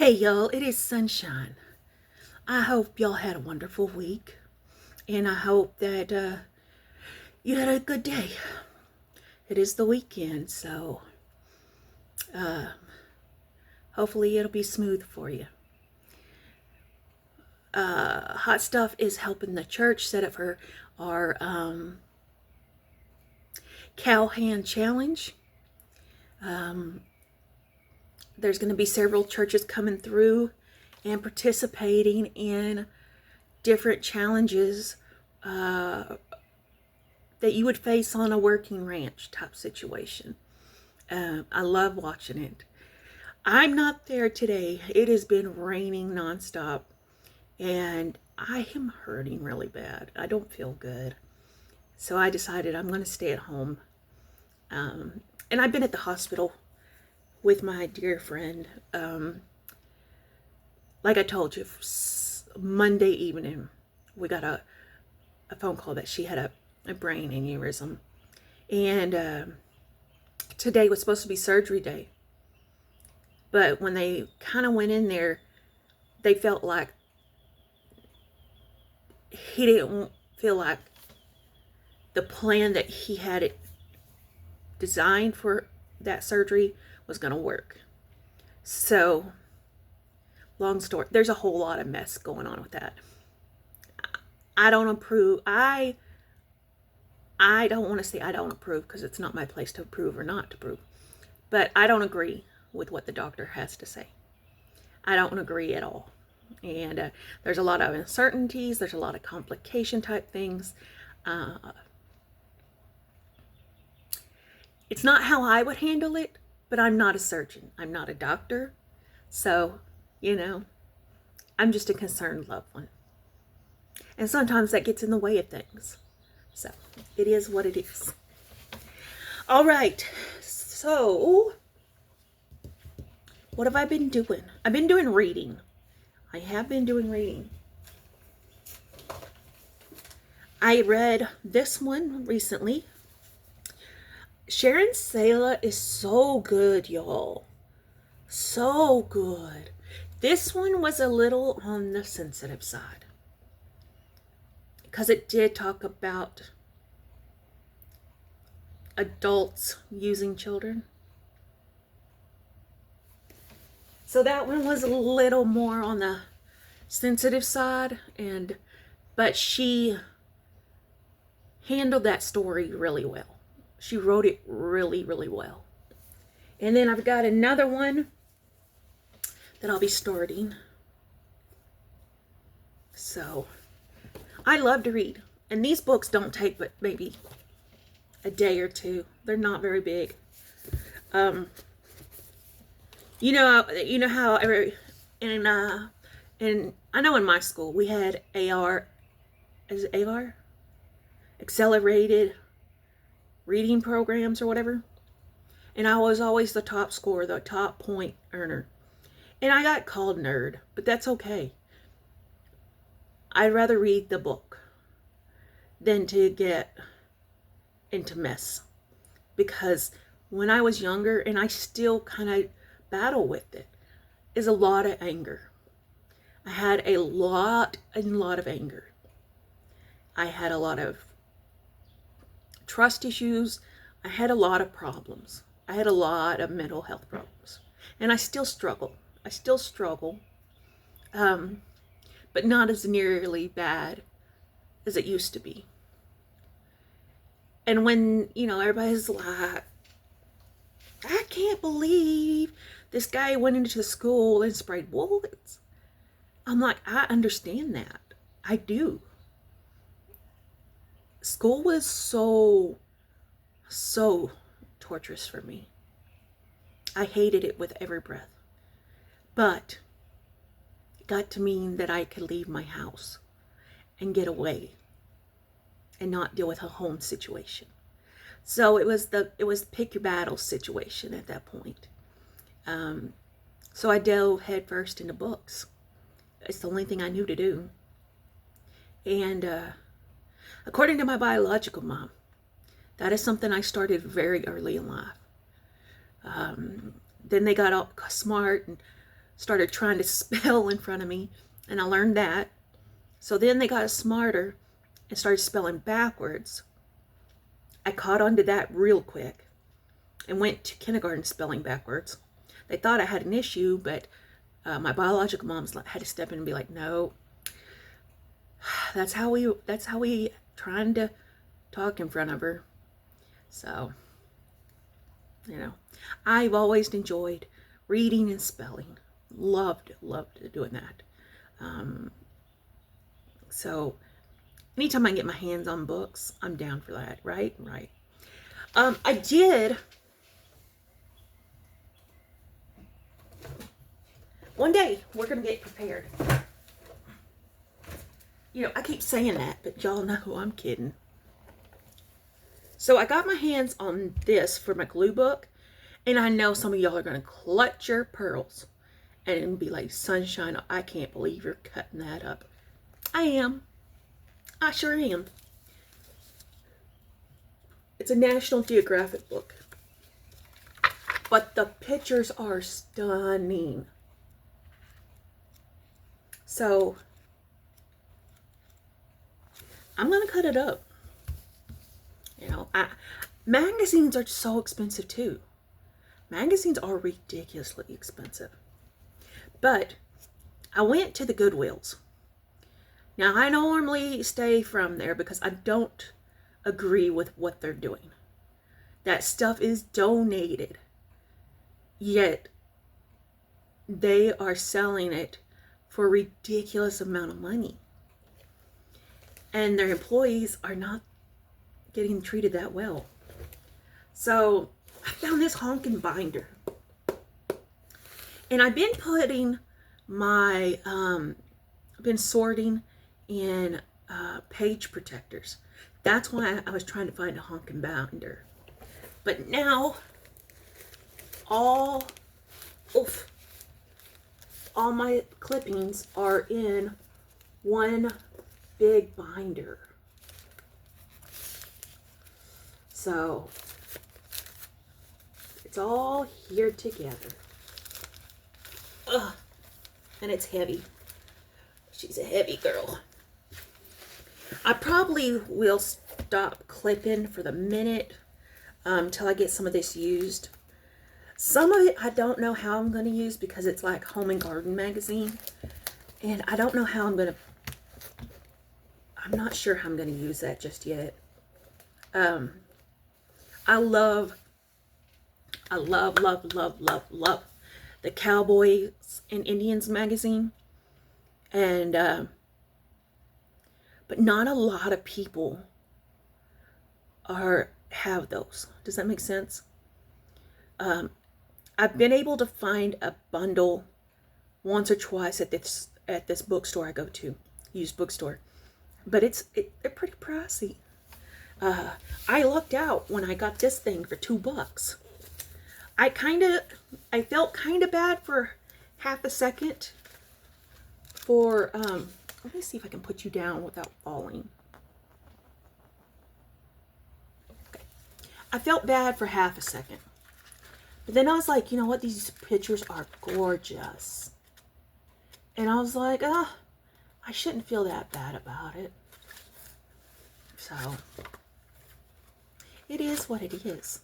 Hey y'all, it is sunshine. I hope y'all had a wonderful week, and I hope that you had a good day. It is the weekend, so uh, hopefully it'll be smooth for you. Hot Stuff is helping the church set up for our cow hand challenge. There's going to be several churches coming through and participating in different challenges that you would face on a working ranch type situation. I love watching it. I'm not there today. It has been raining nonstop, and I am hurting really bad. I don't feel good. So I decided I'm going to stay at home. And I've been at the hospital with my dear friend. Like I told you, Monday evening, we got a phone call that she had a brain aneurysm. And today was supposed to be surgery day. But when they kind of went in there, they felt like he didn't feel like the plan that he had it designed for that surgery was going to work. So, long story, there's a whole lot of mess going on with that. I don't approve. I don't want to say I don't approve, because it's not my place to approve or not to approve. But I don't agree with what the doctor has to say. I don't agree at all. And there's a lot of uncertainties. There's a lot of complication type things. It's not how I would handle it, but I'm not a surgeon. I'm not a doctor. So, I'm just a concerned loved one. And sometimes that gets in the way of things. So, it is what it is. All right. So, what have I been doing? I've been doing reading. I have been doing reading. I read this one recently. Sharon Sala is so good, y'all. So good. This one was a little on the sensitive side, because it did talk about adults using children. So that one was a little more on the sensitive side, but she handled that story really well. She wrote it really, really well. And then I've got another one that I'll be starting. So, I love to read. And these books don't take but maybe a day or two. They're not very big. You know how and I know in my school we had AR, is it AR? Accelerated reading programs or whatever. And I was always the top scorer, the top point earner. And I got called nerd, but that's okay. I'd rather read the book than to get into mess. Because when I was younger, and I still kind of battle with it, is a lot of anger. I had a lot of anger. I had a lot of trust issues. I had a lot of problems. I had a lot of mental health problems. And I still struggle. But not as nearly bad as it used to be. And when, everybody's like, I can't believe this guy went into the school and sprayed bullets. I'm like, I understand that. I do. School was so torturous for me. I hated it with every breath. But it got to mean that I could leave my house and get away and not deal with a home situation. So it was pick your battle situation at that point. So I dove headfirst into books. It's the only thing I knew to do. And according to my biological mom, that is something I started very early in life. Then they got all smart and started trying to spell in front of me, and I learned that. So then they got smarter and started spelling backwards. I caught on to that real quick and went to kindergarten spelling backwards. They thought I had an issue, but my biological moms had to step in and be like, no, that's how we trying to talk in front of her. So, I've always enjoyed reading and spelling. Loved doing that. So anytime I can get my hands on books, I'm down for that. Right. I did. One day we're gonna get prepared. I keep saying that, but y'all know I'm kidding. So I got my hands on this for my glue book, and I know some of y'all are gonna clutch your pearls and be like, Sunshine, I can't believe you're cutting that up. I am. I sure am. It's a National Geographic book, but the pictures are stunning. So I'm gonna cut it up. Magazines are so expensive too. Magazines are ridiculously expensive. But I went to the Goodwills. Now, I normally stay from there because I don't agree with what they're doing. That stuff is donated. Yet, they are selling it for a ridiculous amount of money. And their employees are not getting treated that well. So, I found this honkin' binder. And I've been putting my, been sorting in page protectors. That's why I was trying to find a honkin' binder. But now, all my clippings are in one big binder. So, it's all here together. Ugh. And it's heavy. She's a heavy girl. I probably will stop clipping for the minute till I get some of this used. Some of it I don't know how I'm going to use because it's like Home and Garden magazine. And I don't know how I'm not sure how I'm going to use that just yet. I love the Cowboys and Indians magazine. And, but not a lot of people have those. Does that make sense? I've been able to find a bundle once or twice at this bookstore I go to, used bookstore, but they're pretty pricey. I lucked out when I got this thing for $2. I felt kind of bad for half a second. Let me see if I can put you down without falling. Okay. I felt bad for half a second. But then I was like, you know what? These pictures are gorgeous. And I was like, I shouldn't feel that bad about it. So, it is what it is.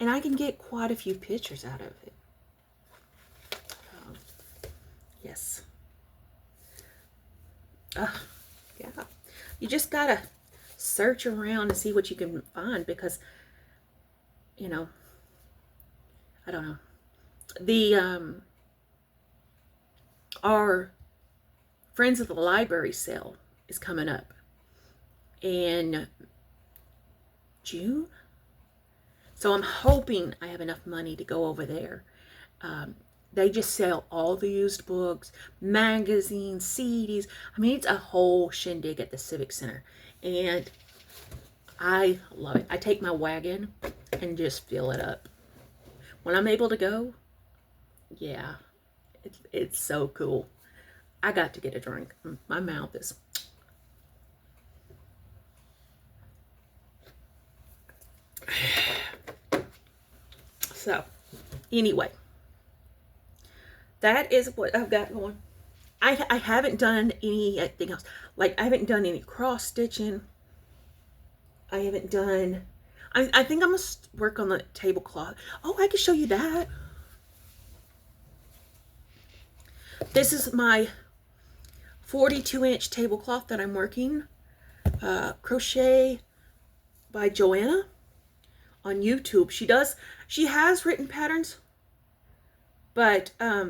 And I can get quite a few pictures out of it. Yes. Yeah. You just gotta search around and see what you can find because, I don't know. Our Friends of the Library sale is coming up in June. So I'm hoping I have enough money to go over there. They just sell all the used books, magazines, CDs. I mean, it's a whole shindig at the Civic Center. And I love it. I take my wagon and just fill it up. When I'm able to go, yeah, it's so cool. I got to get a drink. My mouth is... So, anyway. that is what I've got going. I haven't done anything else. Like, I haven't done any cross stitching. I haven't done, I think I'm going to work on the tablecloth. Oh, I can show you that. This is my 42-inch tablecloth that I'm working. Crochet by Joanna on YouTube. She has written patterns, but I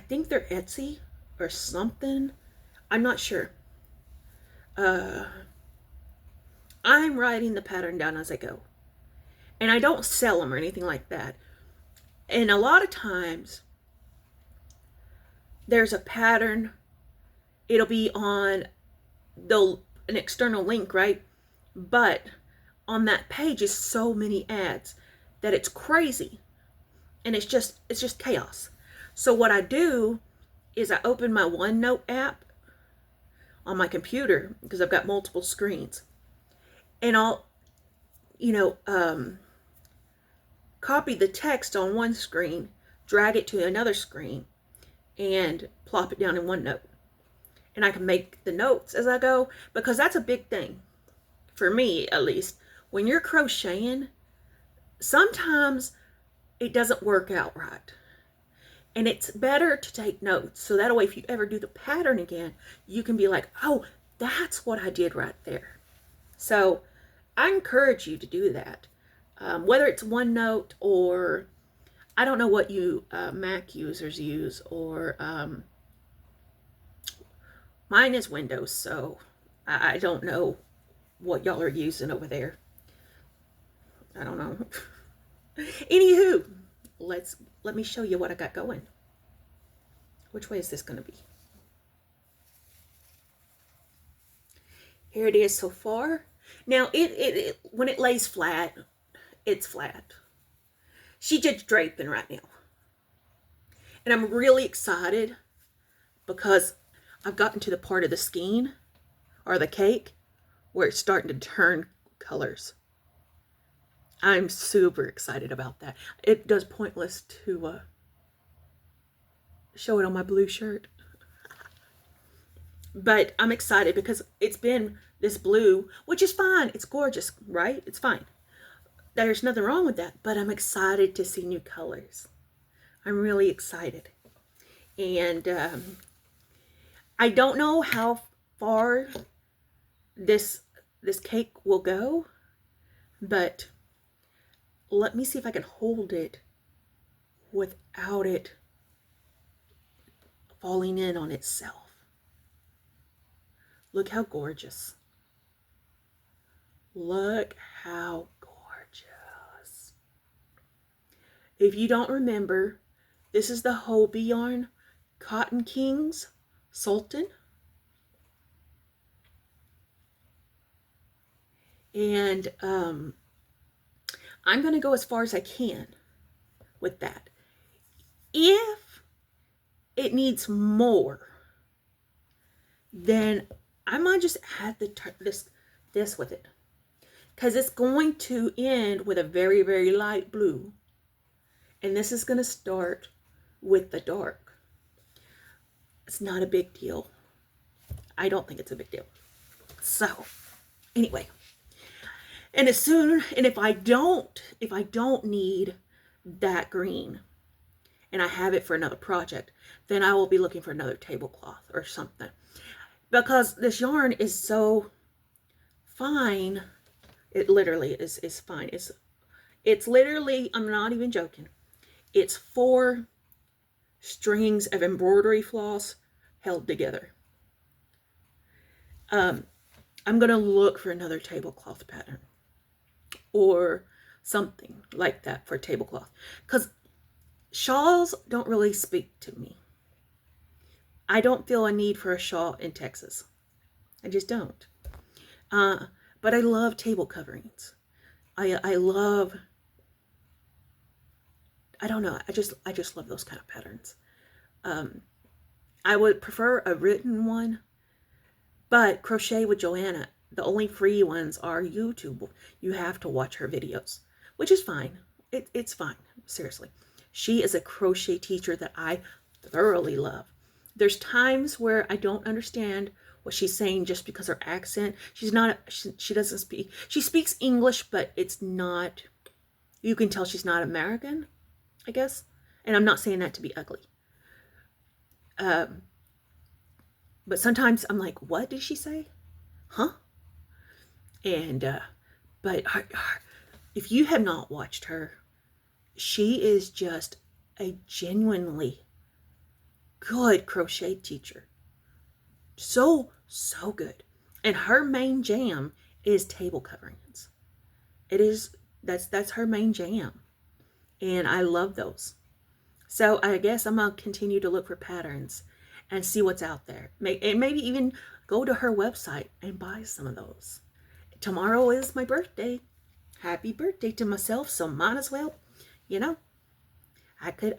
think they're Etsy or something. I'm not sure. I'm writing the pattern down as I go. And I don't sell them or anything like that. And a lot of times, there's a pattern. It'll be on an external link, right? But on that page is so many ads that it's crazy. And it's just chaos. So what I do is I open my OneNote app on my computer, because I've got multiple screens. And I'll, copy the text on one screen, drag it to another screen, and plop it down in OneNote. And I can make the notes as I go, because that's a big thing, for me at least. When you're crocheting, sometimes it doesn't work out right. And it's better to take notes, so that way if you ever do the pattern again, you can be like, oh, that's what I did right there. So I encourage you to do that. Whether it's OneNote or, I don't know what you Mac users use, or mine is Windows, so I don't know what y'all are using over there. I don't know. Anywho, let me show you what I got going. Which way is this going to be? Here it is so far. Now, it when it lays flat, it's flat. She's just draping right now. And I'm really excited because I've gotten to the part of the skein, or the cake, where it's starting to turn colors. I'm super excited about that. It does pointless to show it on my blue shirt. But I'm excited because it's been this blue, which is fine. It's gorgeous, right? It's fine. There's nothing wrong with that. But I'm excited to see new colors. I'm really excited. And I don't know how far this cake will go, but let me see if I can hold it without it falling in on itself. Look how gorgeous. Look how gorgeous. If you don't remember, this is the Hobie yarn, Cotton Kings Sultan. And I'm going to go as far as I can with that. If it needs more, then I might just add this with it. Because it's going to end with a very, very light blue. And this is going to start with the dark. It's not a big deal. I don't think it's a big deal. So, anyway. And if I don't need that green, and I have it for another project, then I will be looking for another tablecloth or something. Because this yarn is so fine, it literally is fine. It's literally, I'm not even joking, it's 4 strings of embroidery floss held together. I'm going to look for another tablecloth pattern or something like that for a tablecloth, because shawls don't really speak to me. I don't feel a need for a shawl in Texas. I just don't. But I love table coverings. I love, I don't know, I just love those kind of patterns. I would prefer a written one, but Crochet with Joanna, the only free ones are YouTube. You have to watch her videos, which is fine. It's fine, seriously. She is a crochet teacher that I thoroughly love. There's times where I don't understand what she's saying just because her accent. She doesn't speak. She speaks English, but it's not, you can tell she's not American, I guess. And I'm not saying that to be ugly. But sometimes I'm like, what did she say? Huh? And, but if you have not watched her, she is just a genuinely good crochet teacher. So good. And her main jam is table coverings. It is, that's her main jam. And I love those. So I guess I'm going to continue to look for patterns and see what's out there. And maybe even go to her website and buy some of those. Tomorrow is my birthday. Happy birthday to myself, so might as well, you know, I could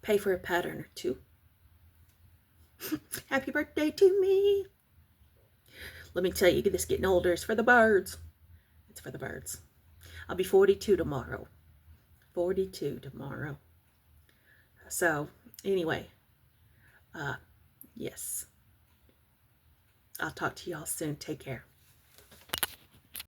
pay for a pattern or two. Happy birthday to me. Let me tell you, this getting older is for the birds. It's for the birds. I'll be 42 tomorrow. 42 tomorrow. So, anyway, yes. I'll talk to y'all soon. Take care.